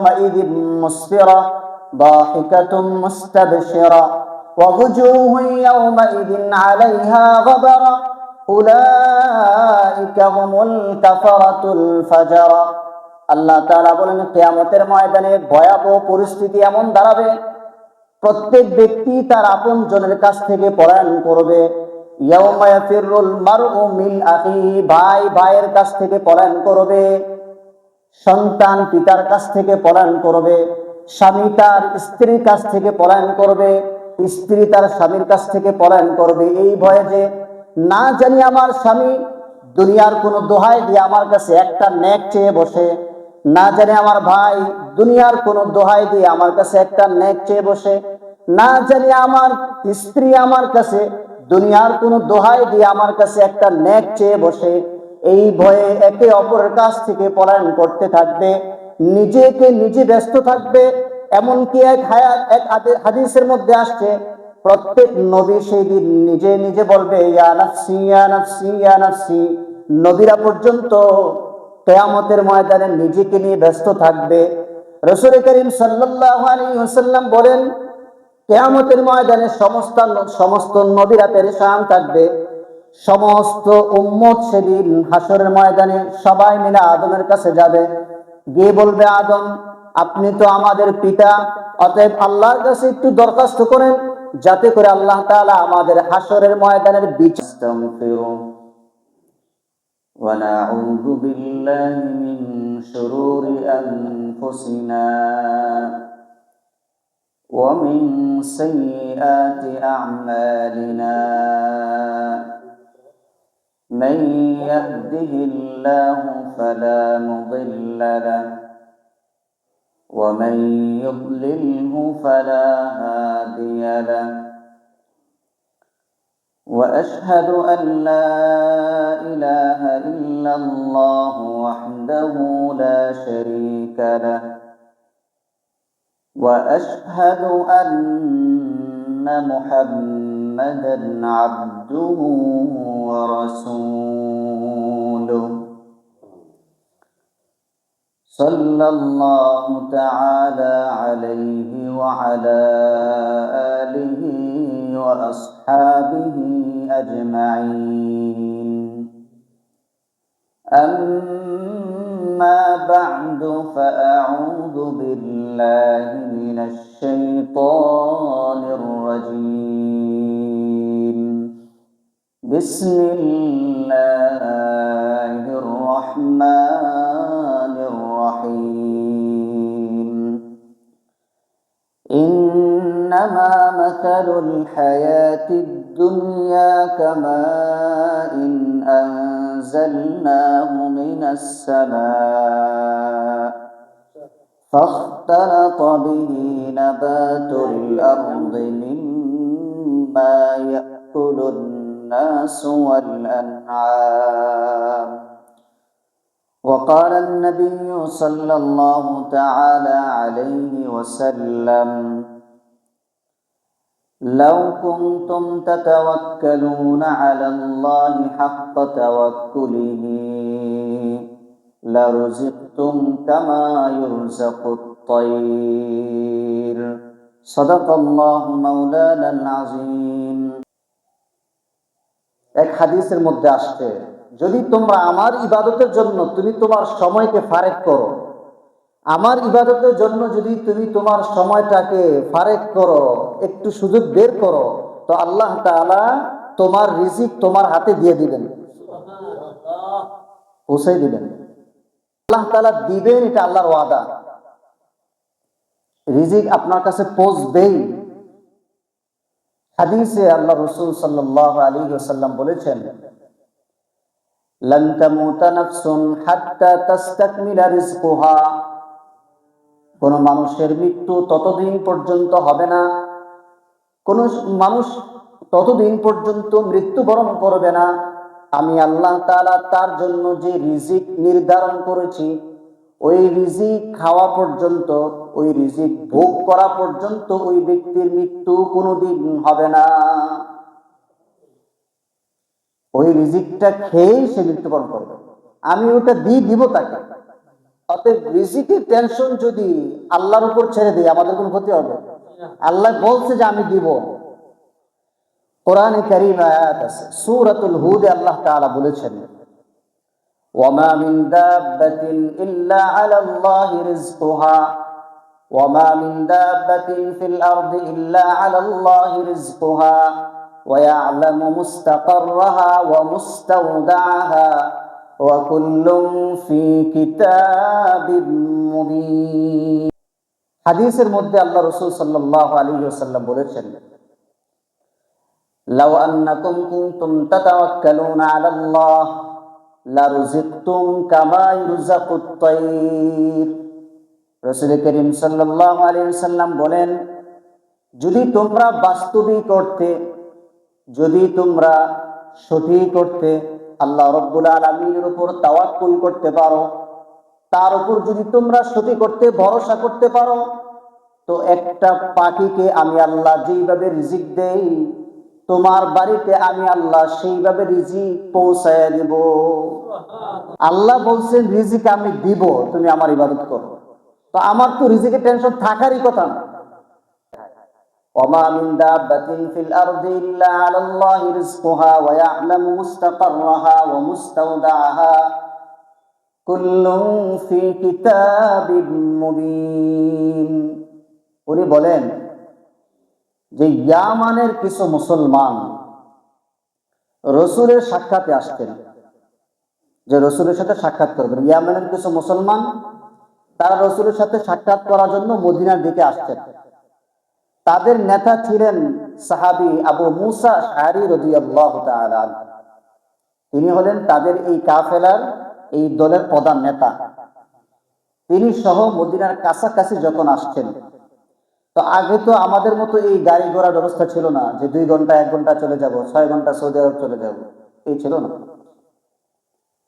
يومئذ مسفرة ضاحكة مستبشرة ووجوه يومئذ عليها غبرة أولئك هم الكفرة الفجرة। আল্লাহ তাআলা বলেন, কিয়ামতের ময়দানে ভয়াবহ পরিস্থিতি এমন দাঁড়াবে, প্রত্যেক ব্যক্তি তার আপন জনের কাছ থেকে পলায়ন করবে। ইয়াউমা ইয়াফিরুল মারউ মিন আখিহি, ভাই ভাইয়ের কাছ থেকে পলায়ন করবে, সন্তান পিতার কাছ থেকে পলায়ন করবে, স্বামী তার স্ত্রীর কাছ থেকে পলায়ন করবে, স্ত্রী তার স্বামীর কাছ থেকে পলায়ন করবে, এই ভয়ে যে না জানি আমার স্বামী দুনিয়ার কোন দোহাই দিয়ে আমার কাছে একটা নেক চেয়ে বসে, না জানি আমার ভাই দুনিয়ার কোন দোহাই দিয়ে আমার কাছে একটা নেক চেয়ে বসে, না জানি আমার স্ত্রী আমার কাছে দুনিয়ার কোন দোহাই দিয়ে আমার কাছে একটা নেক চেয়ে বসে। এই ভয়ে একে অপরের কাছ থেকে পলায়ন করতে থাকবে, নিজেকে নিজে ব্যস্ত থাকবে। এমনকি এক হাদিসের মধ্যে আসছে, প্রত্যেক নবী সেই দিন নিজে নিজে বলবে ইয়া নাফসি ইয়া নাফসি ইয়া নাফসি। নবীরা পর্যন্ত কিয়ামতের ময়দানে নিজেকে নিয়ে ব্যস্ত থাকবে। রাসূল করিম সাল্লাল্লাহু আলাইহি ওয়াসাল্লাম বলেন, কিয়ামতের ময়দানে সমস্ত নবীরা পেরেশান থাকবে। সমস্ত উম্মত সেদিন হাসরের ময়দানে সবাই মিলে আদমের কাছে যাবে, গিয়ে বলবে, আদম আপনি তো আমাদের পিতা, অতএব আল্লাহর কাছে একটু দরখাস্ত করেন যাতে করে আল্লাহ তাআলা আমাদের হাসরের ময়দানের বিচার। ونعوذ بالله من شرور أنفسنا ومن سيئات أعمالنا من يهده الله فلا مضل له ومن يضلله فلا هادي له وأشهد أن لا إله إلا الله وحده لا شريك له وأشهد أن محمدا عبده ورسوله صلى الله تعالى عليه وعلى آله وأصحابه أجمعين أما بعد فأعوذ بالله من الشيطان الرجيم بسم الله الرحمن الرحيم إنما مثل الحياة الدنيا كماء أنزلناه من السماء فاختلط به نبات الأرض مما يأكل الناس والأنعام وقال النبي صلى الله تعالى عليه وسلم لو كنتم تتوكلون على الله حق توكله لرزقتم كما يرزق الطير صدق الله مولانا العظيم। এক হাদিসের মধ্যে আসছে, যদি তোমরা আমার ইবাদতের জন্য তুমি তোমার সময়কে ফারেক করো, আমার ইবাদতের জন্য যদি তুমি তোমার সময়টাকে ফারেক করো, একটু সুযোগ বের করো, তো আল্লাহ তাআলা তোমার রিজিক তোমার হাতে দিয়ে দিবেন, পৌঁছে দিবেন। আল্লাহ তাআলা দিবেন, এটা আল্লাহর ওয়াদা। রিজিক আপনার কাছে পৌঁছবেই। হাদিসে আল্লাহ রাসূল সাল্লাল্লাহু আলাইহি ওয়াসাল্লাম বলেছেন, লান তামুতা নাফসুন হাত্তা তাস্তাকমিলা রিজকুহা, কোন মানুষের মৃত্যু ততদিন পর্যন্ত হবে না, কোন মানুষ ততদিন পর্যন্ত মৃত্যুবরণ করবে না, আমি আল্লাহ তাআলা তার জন্য যে রিজিক নির্ধারণ করেছি ওই রিজিক খাওয়া পর্যন্ত, ওই রিজিক ভোগ করা পর্যন্ত ওই ব্যক্তির মৃত্যু কোনোদিন হবে না। ওই রিজিকটা খেয়েই সে মৃত্যুবরণ করবে, আমি ওটা দিব তাকে। অতএব রিজিকের টেনশন যদি আল্লাহর উপর ছেড়ে দিই আমাদের কোনো ক্ষতি হবে? আল্লাহ বলছে যে আমি দিব। কোরআনে কারীম আয়াত আছে, সূরাতুল হুদে আল্লাহ তাআলা বলেছেন, ওয়ামা মিন দাব্বাতিন ইল্লা আলাল্লাহি রিজকুহা ওয়ামা মিন দাব্বাতিন ফিল আরদি ইল্লা আলাল্লাহি রিজকুহা ওয়া ইয়ালামু মুস্তাকাররাহা ওয়া মুস্তাওদাআহা ওয়া কুল্লুম ফি কিতাবিম মুবিন। হাদিসের মধ্যে আল্লাহ রাসূল সাল্লাল্লাহু আলাইহি ওয়াসাল্লাম বলেছেন, লাউ আন্নাকুম কুনতুম তাতাওয়াক্কালুনা আলাল্লাহ লারুযিকতুম কামা ইরযাকুত তায়র। রাসূল করিম সাল্লাল্লাহু আলাইহি ওয়াসাল্লাম বলেন, যদি তোমরা বাস্তবিক অর্থে, যদি তোমরা সঠিক অর্থে আল্লাহ রাব্বুল আলামিনের উপর তাওয়াক্কুল করতে পারো, তার উপর যদি তোমরা সঠিক অর্থে ভরসা করতে পারো, তো একটা পাখিকে আমি আল্লাহ যেইভাবে রিজিক দেই, তোমার বাড়িতে আমি আল্লাহ সেইভাবে রিজিক পৌঁছায় দিব। আল্লাহ বলছেন রিজিক আমি দিব, তুমি আমার ইবাদত করো। তো আমার তো রিজিকের টেনশন থাকারই কথা না। ওয়ামা মিন দাব্বাতিন ফিল আরদি ইল্লা আলাল্লাহি রিজকুহা ওয়া ইয়ালামু মুস্তাকাররাহা ওয়া মুস্তাওদাআহা কুল্লুন ফি কিতাবিম মুবিন। উনি বলেন যে ইয়ামানের কিছু মুসলমান রসুলের সাক্ষাতে আসতেন, যে রসুলের সাথে সাক্ষাৎ করবেন। ইয়ামানের কিছু মুসলমান তারা রসুলের সাথে সাক্ষাৎ করার জন্য মদিনার দিকে আসতেন। তাদের নেতা ছিলেন সাহাবী আবু মুসা আশআরী রাদিয়াল্লাহু তাআলা আনহু। তিনি হলেন তাদের এই কাফেলার, এই দলের প্রধান নেতা। তিনি সহ মদিনার কাছাকাছি যখন আসছেন, তো আগে তো আমাদের মতো এই গাড়ি ঘোড়ার ব্যবস্থা ছিল না, যে 2 ঘন্টা 1 ঘন্টা চলে যাব, 6 ঘন্টা সৌদি আরব চলে যাব, এই ছিল না।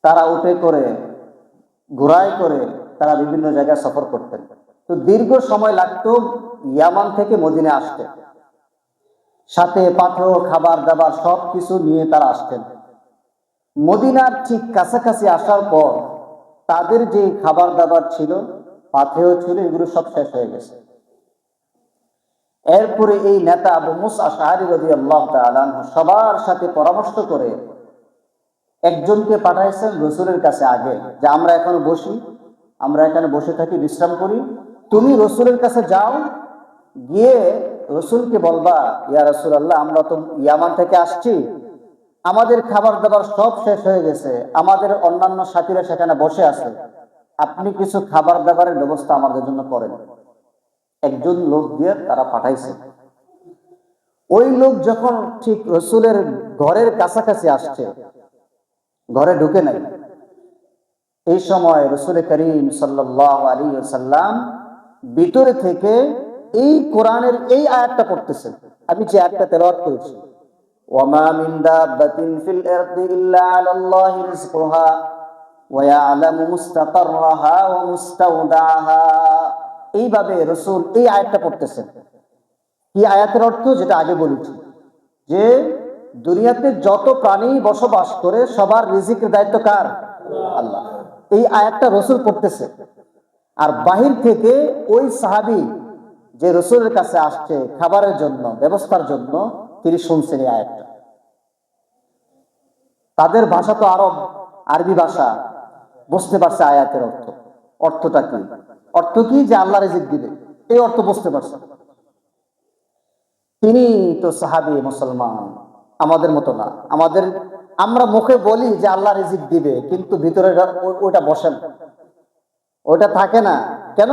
তারা উঠে করে, ঘোড়ায় করে তারা বিভিন্ন জায়গায় সফর করতেন। তো দীর্ঘ সময় লাগতো ইয়ামান থেকে মদিনা আসতে। সাথে পাথর, খাবার দাবার সবকিছু নিয়ে তারা আসতেন। মদিনার ঠিক কাছাকাছি আসার পর তাদের যে খাবার দাবার ছিল, পাথেয় ছিল, এগুলো সব শেষ হয়ে গেছে। এরপরে এই নেতা আবু মুসা আশআরী রাদিয়াল্লাহু তাআলা আনহু সবার সাথে পরামর্শ করে একজনকে পাঠাইছেন রসুলের কাছে আগে, যে আমরা এখন বসি, আমরা এখানে বসে থাকি, বিশ্রাম করি, তুমি রসুলের কাছে যাও, গিয়ে রসুলকে বলবা, ইয়া রাসূলুল্লাহ, আমরা তো ইয়ামান থেকে আসছি, আমাদের খাবার দাবার সব শেষ হয়ে গেছে, আমাদের অন্যান্য সাথীরা সেখানে বসে আছে, আপনি কিছু খাবার দাবারের ব্যবস্থা আমাদের জন্য করেন। একজন লোক দিয়ে তারা পাঠাইছে। ওই লোক যখন ঠিক রসুলের ঘরের কাছাকাছি আসছে, ঘরে ঢুকে নাই, এই সময় রাসূল করিম সাল্লাল্লাহু আলাইহি ওয়াসাল্লাম ভিতরে থেকে এই কোরআনের এই আয়াতটা পড়তেছেন। আমি যে আয়াতটা তেলাওয়াত করেছি, ওয়ামা মিন দাব্বাতিন ফিল আরদি ইল্লা আলাল্লাহি রিজকুহা ওয়া ইয়ালামু মুস্তাকাররাহা ওয়া মুস্তাওদাআহা, এইভাবে রাসূল এই আয়াতটা পড়তেছেন। কি আয়াতের অর্থ? যেটা আগে বলেছি, যে দুনিয়াতে যত প্রাণী বসবাস করে সবার রিজিকের দায়িত্ব কার? আল্লাহ। এই আয়াতটা রাসূল পড়তেছে, আর বাহির থেকে ওই সাহাবী যে রাসূলের কাছে আসছে খাবারের জন্য, ব্যবস্থার জন্য, তিনি শুনছেন এই আয়াতটা। তাদের ভাষা তো আরব, আরবি ভাষা, বুঝতে পারছে আয়াতের অর্থ। অর্থটা কি? অর্থ কি? যে আল্লাহ রিজিক দিবে, এই অর্থ বুঝতে পারছে। তিনি তো সাহাবী, মুসলমান, আমাদের মতো না। আমরা মুখে বলি যে আল্লাহ রিজিক দিবে, কিন্তু ভিতরে ওইটা বসে না, ওইটা থাকে না। কেন?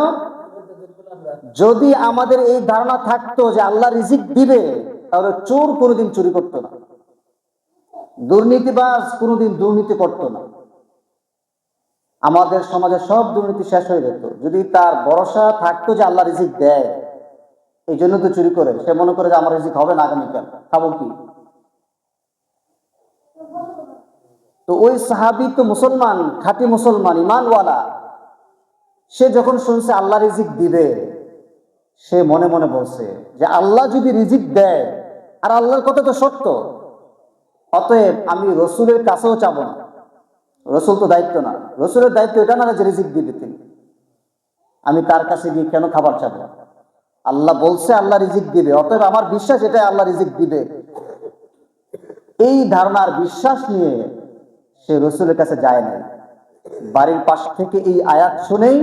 যদি আমাদের এই ধারণা থাকতো যে আল্লাহ রিজিক দিবে, তাহলে চোর কোনোদিন চুরি করতো না, দুর্নীতিবাজ কোনোদিন দুর্নীতি করতো না, আমাদের সমাজে সব দুর্নীতি শেষ হয়ে যেত। যদি তার ভরসা থাকতো যে আল্লাহ রিজিক দেয়, এই জন্য তো চুরি করে। সে মনে করে যে আমার রিজিক হবে না, আগামীকাল খাবো কি। তো ওই সাহাবী তো মুসলমান, খাঁটি মুসলমান, ইমানওয়ালা। সে যখন শুনছে আল্লাহ রিজিক দিবে, সে মনে মনে বলছে যে আল্লাহ যদি রিজিক দেয়, আর আল্লাহর কথা তো সত্য, অতএব আমি রসুলের কাছেও চাবো না। রসুল তো দায়িত্ব না, রসুলের দায়িত্ব এটা না যে রিজিক দিবে তিনি। আমি তার কাছে গিয়ে কেন খাবার চাবো? আল্লাহ বলছে আল্লাহ রিজিক দিবে, অতএব আমার বিশ্বাস এটাই আল্লাহ রিজিক দিবে। এই ধারণার বিশ্বাস নিয়ে সে রসুলের কাছে যায় নাই। বাড়ির পাশ থেকে এই আয়াত শুনেই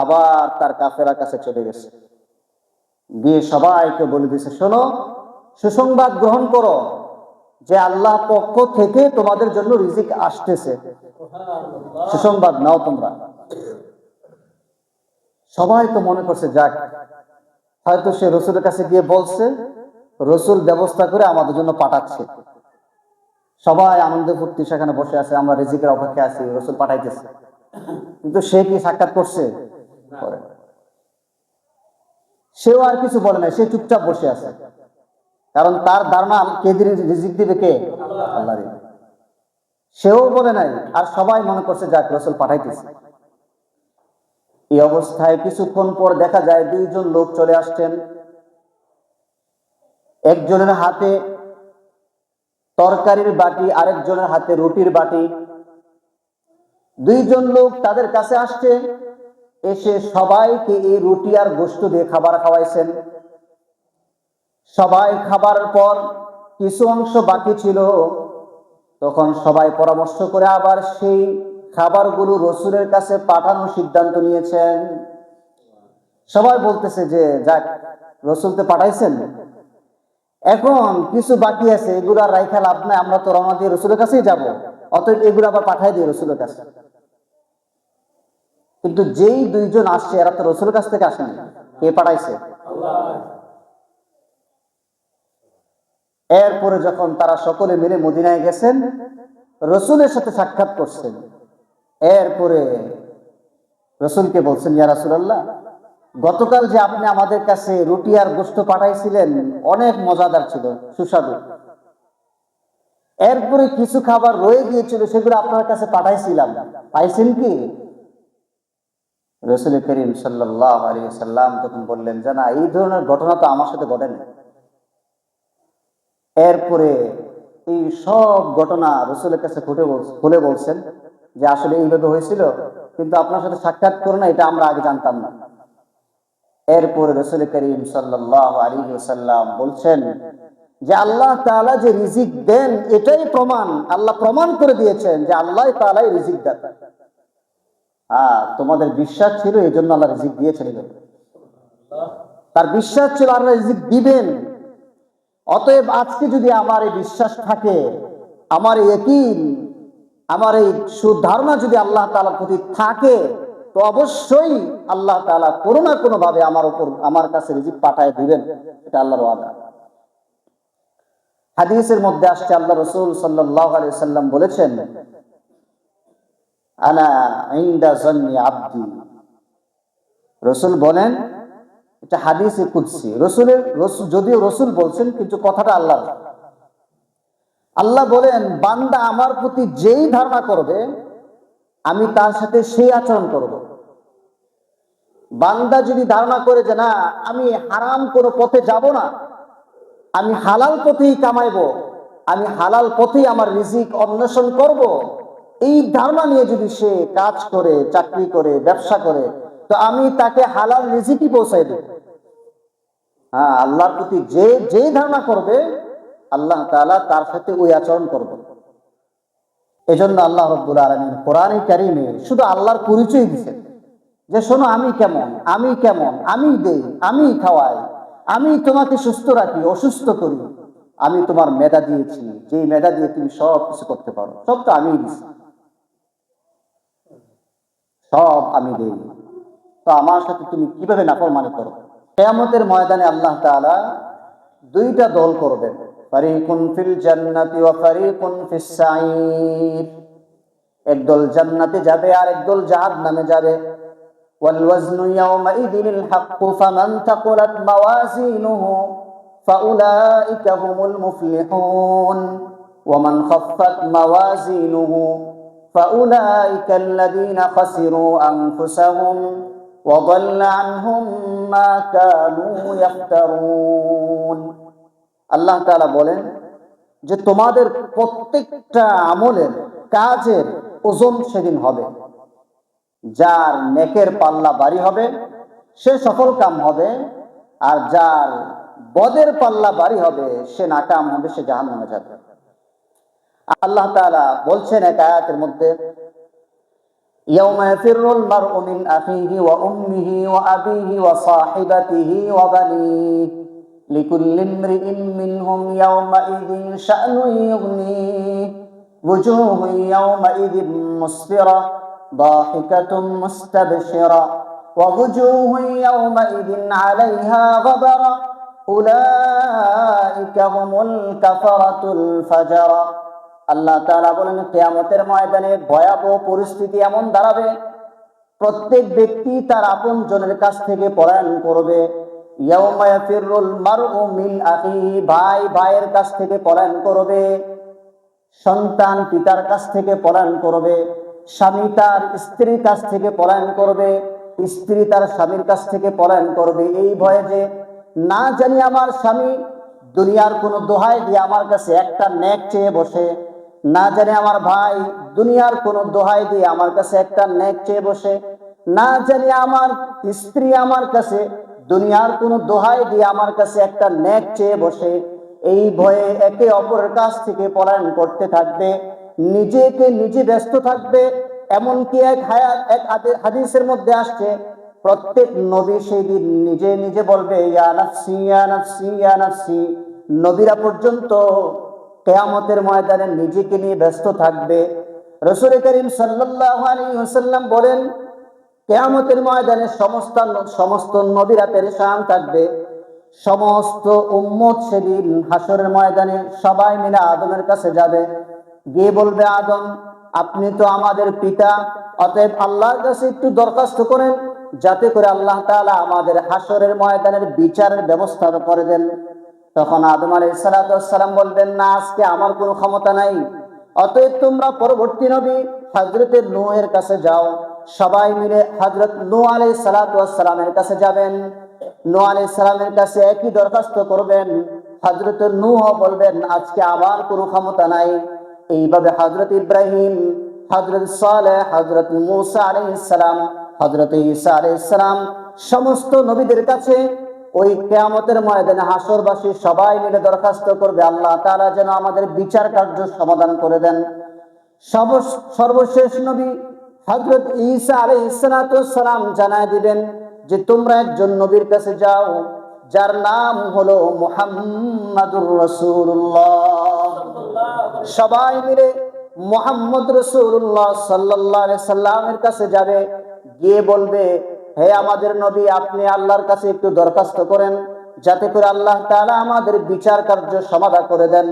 আবার তার কাফেলার কাছে চলে গেছে, গিয়ে সবাইকে বলে দিয়েছে, শোনো, সুসংবাদ গ্রহণ করো যে আল্লাহ পক্ষ থেকে তোমাদের জন্য রিজিক আসতেছে, সুসংবাদ নাও তোমরা। সবাই তো মনে করছে যাক, হয়তো সে রসুলের কাছে গিয়ে বলছে, রসুল ব্যবস্থা করে আমাদের জন্য পাঠাচ্ছে। সবাই আনন্দ ফুর্তি সেখানে বসে আছে, আমরা রিজিকের অপেক্ষায় আছি, রসুল পাঠাইতেছে। কিন্তু সে কি সাক্ষাৎ করছে? করে। সেও আর কিছু বলে না, সে চুপচাপ বসে আছে, কারণ তার ধারণা কে রিজিক দিবে? কে? আল্লাহ। সেও বলে নাই, আর সবাই মনে করছে যাক রসুল পাঠাইতেছে। এই অবস্থায় কিছুক্ষণ পর দেখা যায় দুইজন লোক চলে আসছেন। একজনের হাতে তরকারির বাটি, আরেকজনের হাতে রুটির বাটি। দুইজন লোক তাদের কাছে আসছে, এসে সবাইকে এই রুটি আর গোশত দিয়ে খাবার খাওয়াইছেন। সবাই খাবার পর কিছু অংশ বাকি ছিল, তখন সবাই পরামর্শ করে আবার সেই খাবারগুলো রসুলের কাছে পাঠানোর সিদ্ধান্ত নিয়েছেন। সবাই বলতেছে যে যাক, রসুল তো পাঠাইছেন, এখন কিছু বাকি আছে, এগুলো আর রাইখা লাভ নাই, আমরা তো রওনা দিয়ে রসুলের কাছেই যাব, অতএব এগুলো আবার পাঠাই দিই রসুলের কাছে। কিন্তু যেই দুইজন আসছে এরা তো রসুলের কাছ থেকে আসেনি, কে পাঠাইছে? এরপরে যখন তারা সকলে মিলে মদিনায় গেছেন, রসুলের সাথে সাক্ষাৎ করছেন, এরপরে রসুলকে বলছেন, ইয়া রাসূলুল্লাহ, গতকাল যে আপনি আমাদের কাছে রুটি আর গোশত পাঠাইছিলেন অনেক মজাদার ছিল, সুস্বাদু। এরপরে কিছু খাবার রয়ে গিয়েছিল, সেগুলো আপনার কাছে পাঠাইছিলাম, পাইছেন কি? রাসূল করিম সাল্লাল্লাহু আলাইহি ওয়াসাল্লাম তখন বললেন যে না, এই ধরনের ঘটনা তো আমার সাথে ঘটেনি। এরপরে এই সব ঘটনা রাসূলের কাছে খুলে বলছেন যে আসলে এইভাবে হয়েছিল, কিন্তু আপনার সাথে সাক্ষাৎ করে না, এটা আমরা আগে জানতাম না। এরপরে রাসূল করিম সাল্লাল্লাহু আলাইহি ওয়াসাল্লাম বলছেন যে আল্লাহ তাআলা যে রিজিক দেন এটাই প্রমাণ, আল্লাহ প্রমাণ করে দিয়েছেন যে আল্লাহ তাআলাই রিজিক দেন। তোমাদের বিশ্বাস ছিল, এই জন্য আল্লাহ রিজিক দিয়েছেন। তার বিশ্বাস ছিল আল্লাহ রিজিক দিবেন। অতএব আজকে যদি আমার এই বিশ্বাস থাকে, আমার এই ইয়াকিন, আমার এই সুধারণা যদি আল্লাহ তাআলার প্রতি থাকে, তো অবশ্যই আল্লাহ তাআলা কোনো না কোনো ভাবে আমার কাছে রিজিক পাঠায় দিবেন, এটা আল্লাহর ওয়াদা। হাদিসের মধ্যে আসছে, আল্লাহ রাসূল সাল্লাল্লাহু আলাইহি ওয়াসাল্লাম বলেছেন, আনা ইনদা যান্নি আবদি। রাসূল বলেন, এটা হাদিসে কুদসি, যদিও রাসূল বলছেন কিন্তু কথাটা আল্লাহর। আল্লাহ বলেন, বান্দা আমার প্রতি যেই ধারণা করবে আমি তার সাথে সেই আচরণ করব। বান্দা যদি ধারণা করে যে না, আমি হারাম কোনো পথে যাব না, আমি হালাল পথেই কামাইবো, আমি হালাল পথেই আমার রিজিক অন্বেষণ করব, এই ধারণা নিয়ে যদি সে কাজ করে, চাকরি করে, ব্যবসা করে, তো আমি তাকে হালাল রিজিকই পৌঁছাই দেব। আল্লাহর প্রতি যে ধারণা করবে আল্লাহ তাআলা তার সাথে ওই আচরণ করবে। এজন্য আল্লাহ রাব্বুল আলামিন কোরআনে কারীমে শুধু আল্লাহর পরিচয় দিয়েছেন যে শোনো, আমি কেমন, আমি দেই, আমি খাওয়াই, আমি তোমাকে সুস্থ রাখি, অসুস্থ করি, আমি তোমার মেধা দিয়েছি, যে মেধা দিয়ে তুমি সব কিছু করতে পারো, সব তো আমিই দিচ্ছি, সব আমি দেই, তো আমার সাথে তুমি কিভাবে নাফরমানি করো? কিয়ামতের ময়দানে আল্লাহ তাআলা দুইটা দল করবেন, ফারিকুন ফিল জান্নাতি ওয়া ফারিকুন ফিস সাঈর। একদল জান্নাতে যাবে আর একদল জাহান্নামে যাবে। ওয়াল ওয়াজনু ইয়াওমাইযিনিল হাক্কু ফামান তাকুলাত মাওয়াজিনুহু ফাউলাইকা হুমুল মুফলিহুন ওয়া মান খাফফাত মাওয়াজিনুহু ফাউলাইকা আল্লাযীনা খাসিরু আনফুসাহুম ওয়া যাল্লা আনহুম মা কানু ইফতারুন। আল্লাহ তাআলা বলেন যে তোমাদের প্রত্যেকটা আমলের, কাজের ওজন সেদিন হবে। যার নেকের পাল্লা ভারী হবে সে সফল কাম হবে, আর যার বদের পাল্লা ভারী হবে সে নাকাম হবে, সে জাহান্নামে যাবে। আল্লাহ তাআলা বলছেন এক আয়াতের মধ্যে, ইয়াউমা ইয়াফিরুল মারউ মিন আখিহি ওয়া উম্মিহি ওয়া আবিহি ওয়া সাহিবাতিহি ওয়া বানিহি লিকুল্লি ইমরিইন মিনহুম ইয়াউমা ইযিন শা'নুন ইউগনিহি ওয়াজুহুন ইয়াউমা ইযিন মুসফিরা দাহিকাতুন মুস্তাবশিরা ওয়া ওয়াজুহুন ইয়াউমা ইযিন 'আলাইহা গাবারা উলাইকা হুমুল কাফারাতুল ফাজারা। আল্লাহ তাআলা বলেন, কিয়ামতের ময়দানে ভয়াবহ পরিস্থিতি এমন দাঁড়াবে, প্রত্যেক ব্যক্তি তার আপন জনের কাছ থেকে পলায়ন করবে। ইয়াউমা ইয়াফিরুল মারউ মিন আখিহি, ভাই ভাইয়ের কাছ থেকে পলায়ন করবে, সন্তান পিতার কাছ থেকে পলায়ন করবে, স্বামী তার স্ত্রীর কাছ থেকে পলায়ন করবে, স্ত্রী তার স্বামীর কাছ থেকে পলায়ন করবে, এই ভয়ে যে না জানি আমার স্বামী দুনিয়ার কোনো দোহাই দিয়ে আমার কাছে একটা নেক চেয়ে বসে, না জানি আমার ভাই দুনিয়ার কোনো দোহাই দিয়ে আমার কাছে একটা নেক চেয়ে বসে, না জানি আমার স্ত্রী আমার কাছে দুনিয়ার কোনো দোহাই দিয়ে আমার কাছে একটা নেক চেয়ে বসে। এই ভয়ে একে অপরের কাছ থেকে পলায়ন করতে থাকবে, নিজেকে নিজে ব্যস্ত থাকবে। এমনকি এক হাদিসের মধ্যে আসছে, প্রত্যেক নবী সেই দিন নিজে নিজে বলবে, ইয়া নাফসি ইয়া নাফসি ইয়া নাফসি। নবীরা পর্যন্ত কিয়ামতের ময়দানে নিজেকে নিয়ে ব্যস্ত থাকবে। রাসূল করিম সাল্লাল্লাহু আলাইহি ওয়াসাল্লাম বলেন, কিয়ামতের ময়দানে সমস্ত নবীরা পেরেশান থাকবে। সমস্ত উম্মত সেদিন হাসরের ময়দানে সবাই মিলে আদমের কাছে যাবে, গিয়ে বলবে, আদম আপনি তো আমাদের পিতা, অতএব আল্লাহর কাছে একটু দরখাস্ত করেন যাতে করে আল্লাহ তাআলা আমাদের হাসরের ময়দানের বিচারের ব্যবস্থা করে দেন। তখন আদম আলাইহিস সালাম বলবেন, না, আজকে আমার কোনো ক্ষমতা নাই, অতএব তোমরা পরবর্তী নবী হযরত নূহের কাছে যাও। সবাই মিলে হযরত নূহ আলাইহিস সালামের কাছে যাবেন। নূহ আলাইহিস সালামের কাছে একই দরখাস্ত করবেন। হযরত নূহ বলবেন, আজকে আমার কোনো ক্ষমতা নাই। এইভাবে হযরত ইব্রাহিম, হযরত সালেহ, হযরত মূসা আলাইহিস সালাম, হযরত ঈসা আলাইহিস সালাম সমস্ত নবীদের কাছে ওই কিয়ামতের ময়দানে হাসরবাসী সবাই মিলে দরখাস্ত করবে, আল্লাহ তাআলা যেন আমাদের বিচার কার্য সমাধান করে দেন। সর্বশেষ নবী হযরত ঈসা আলাইহিস সালাম জানায় দিবেন যে তোমরা একজন নবীর কাছে যাও যার নাম হলো মুহাম্মাদুর রাসূলুল্লাহ। সবাই মিলে মুহাম্মদ রাসূলুল্লাহ সাল্লাল্লাহু আলাইহি সাল্লামের কাছে যাবে, গিয়ে বলবে, হে আমাদের নবী, আপনি আল্লাহর কাছে একটু দরখাস্ত করেন যাতে করে আল্লাহ তাআলা আমাদের বিচার কার্য সমাধান করে দেন।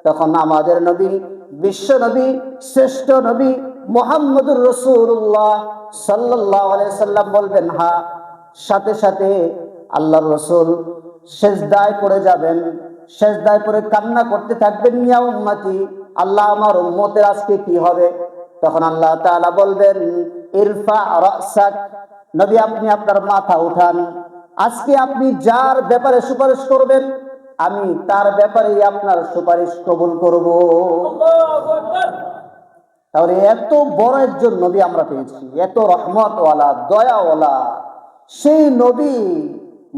তখন আমাদের নবী, বিশ্ব নবী, শ্রেষ্ঠ নবী মুহাম্মদুর রাসূলুল্লাহ সাল্লাল্লাহু আলাইহি সাল্লাম বলবেন, হ্যাঁ। সাথে সাথে আল্লাহর রাসূল সিজদায় পড়ে যাবেন, সিজদায় পড়ে কান্না করতে থাকবেন, ইয়া উম্মতি, আল্লাহ আমার উম্মতের আজকে কি হবে? তখন আল্লাহ তাআলা বলবেন, ইরফা রাসাক, নবী আপনি আপনার মাথা উঠান, আজকে আপনি যার ব্যাপারে সুপারিশ করবেন আমি তার ব্যাপারেই আপনার সুপারিশ কবুল করব। তাহলে এত বড় একজন নবী আমরা পেয়েছি, এত রহমতওয়ালা, দয়াওয়ালা, সেই নবী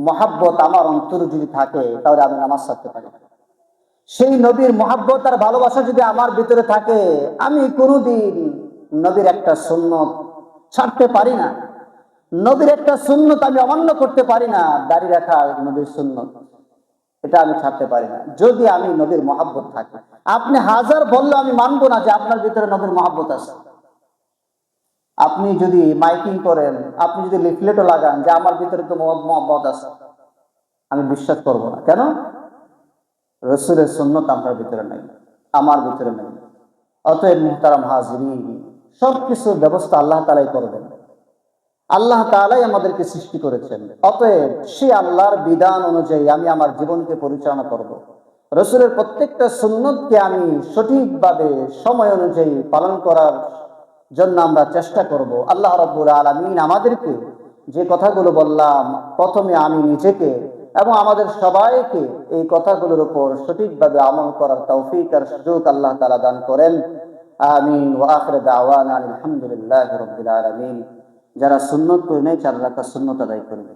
মহাব্বত আমার অন্তরে যদি থাকে তাহলে আমি নামাজ ছাড়তে পারি। সেই নবীর মহাব্বত আর ভালোবাসা যদি আমার ভিতরে থাকে, আমি কোনোদিন নবীর একটা সুন্নত ছাড়তে পারি না। নবীর একটা সুন্নত আমি অমান্য করতে পারি না, দাঁড়িয়ে রাখা নবীর সুন্নত, এটা আমি ছাড়তে পারি না যদি আমি নবীর মহাব্বত থাকে। আপনি হাজার বললে আমি মানবো না যে আপনার ভিতরে নবীর মহাব্বত আছে। আপনি যদি মাইকিং করেন, আপনি যদি লিফলেটও লাগান যে আমার ভিতরে তো মহাব্বত আছে, আমি বিশ্বাস করবো না। কেন? রাসূলের সুন্নত আপনার ভিতরে নাই, আমার ভিতরে নাই। অতএব মুহতারাম হাজিরিন, সবকিছুর ব্যবস্থা আল্লাহ তাআলাই করবেন। আল্লাহ তাআলাই আমাদেরকে সৃষ্টি করেছেন, অতএব সে আল্লাহর বিধান অনুযায়ী আমি আমার জীবনকে পরিচালনা করব। রাসূলের প্রত্যেকটা সুন্নতকে আমি সঠিকভাবে সময় অনুযায়ী পালন করার জন্য আমরা চেষ্টা করব। আল্লাহ রাব্বুল আলামিন আমাদেরকে যে কথাগুলো বললাম, প্রথমে আমি নিজেকে এবং আমাদের সবাইকে এই কথাগুলোর উপর সঠিকভাবে আমল করার তৌফিক আর সুযোগ আল্লাহ তাআলা দান করেন। আমিন। ওয়া আখিরু দাওয়ানা আলহামদুলিল্লাহি রাব্বিল আলামিন। যারা সুন্নত করে নেয় 4 রাকাত সুন্নত আদায় করবে।